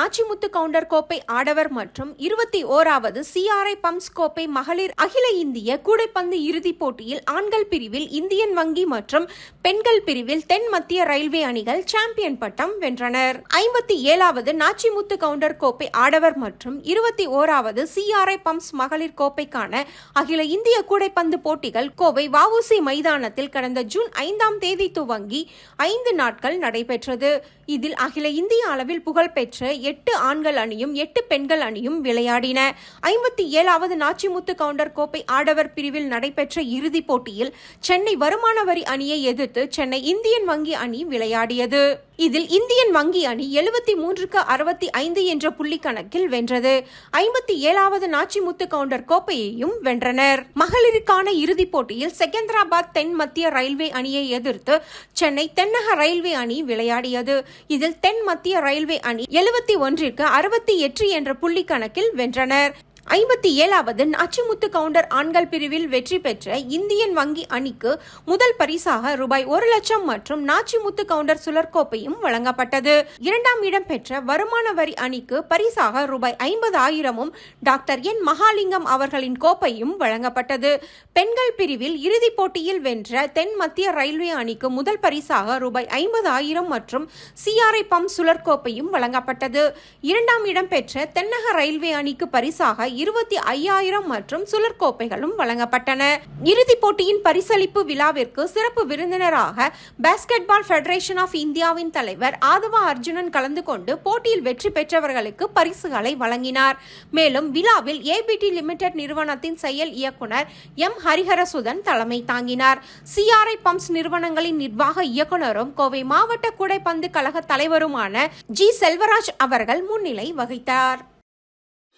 Nachimuthu counter கோப்பை ஆடவர் மற்றும் 21வது CRI பம்ப்ஸ் கோப்பை மகளிர் அகில இந்திய கூடைப்பந்து இறுதிப் போட்டியில் ஆண்கள் பிரிவில் இந்தியன் வங்கி மற்றும் பெண்கள் பிரிவில் தென் மத்திய ரயில்வே அணிகள் சாம்பியன் பட்டம் வென்றனர். 57வது நாச்சிமுத்து கவுண்டர் கோப்பை ஆடவர் மற்றும் 21வது CRI பம்ப்ஸ் மகளிர் கோப்பைக்கான அகில இந்திய கூடைப்பந்து போட்டிகள் கோவை வஉசி மைதானத்தில் கடந்த ஜூன் 5ஆம் தேதி துவங்கி 5 நாட்கள் நடைபெற்றது. இதில் அகில இந்திய அளவில் புகழ்பெற்ற 8 ஆண்கள் அணியும் 8 பெண்கள் அணியும் விளையாடின. 57வது நாச்சிமுத்து கவுண்டர் கோப்பை ஆடவர் பிரிவில் நடைபெற்ற இறுதிப் போட்டியில் சென்னை வருமான வரி அணியை எதிர்த்து சென்னை இந்தியன் வங்கி அணி விளையாடியது. இதில் இந்தியன் வங்கி அணி 73க்கு 65 என்ற புள்ளி கணக்கில் வென்றது. 57வது நாச்சிமுத்து கவுண்டர் கோப்பையையும் வென்றனர். மகளிருக்கான இறுதிப் போட்டியில் செகந்திராபாத் தென் மத்திய ரயில்வே அணியை எதிர்த்து சென்னை தென்னக ரயில்வே அணி விளையாடியது. இதில் தென் மத்திய ரயில்வே அணி 71க்கு 68 என்ற புள்ளி கணக்கில் வென்றனர். 57வது நாச்சிமுத்து கவுண்டர் ஆண்கள் பிரிவில் வெற்றி பெற்ற இந்தியன் வங்கி அணிக்கு முதல் பரிசாக ரூபாய் 1 லட்சம் மற்றும் நாச்சிமுத்து கவுண்டர் சுழற்கோப்பையும் வழங்கப்பட்டது. 2ஆம் இடம் பெற்ற வருமான வரி அணிக்கு பரிசாக ரூபாய் 50,000 டாக்டர் என் மகாலிங்கம் அவர்களின் கோப்பையும் வழங்கப்பட்டது. பெண்கள் பிரிவில் இறுதிப் போட்டியில் வென்ற தென் மத்திய ரயில்வே அணிக்கு முதல் பரிசாக ரூபாய் 50,000 மற்றும் CRI பம்ப் சுழற்கோப்பையும் வழங்கப்பட்டது. 2ஆம் இடம் பெற்ற தென்னக ரயில்வே அணிக்கு பரிசாக 25,000 மற்றும் சுழற்கோப்பைகளும் வழங்கப்பட்டன. இறுதிப் போட்டியின் பரிசளிப்பு விழாவிற்கு சிறப்பு விருந்தினராக பாஸ்கெட் பால் ஃபெடரேஷன் ஆஃப் இந்தியாவின் தலைவர் ஆதவா அர்ஜுனன் கலந்து கொண்டு போட்டியில் வெற்றி பெற்றவர்களுக்கு பரிசுகளை வழங்கினார். மேலும் விழாவில் ABT லிமிடெட் நிறுவனத்தின் செயல் இயக்குனர் M ஹரிஹரசுதன் தலைமை தாங்கினார். CRI பம்ப்ஸ் நிறுவனங்களின் நிர்வாக இயக்குனரும் கோவை மாவட்ட கூடைப்பந்து கழக தலைவருமான G செல்வராஜ் அவர்கள் முன்னிலை வகித்தார்.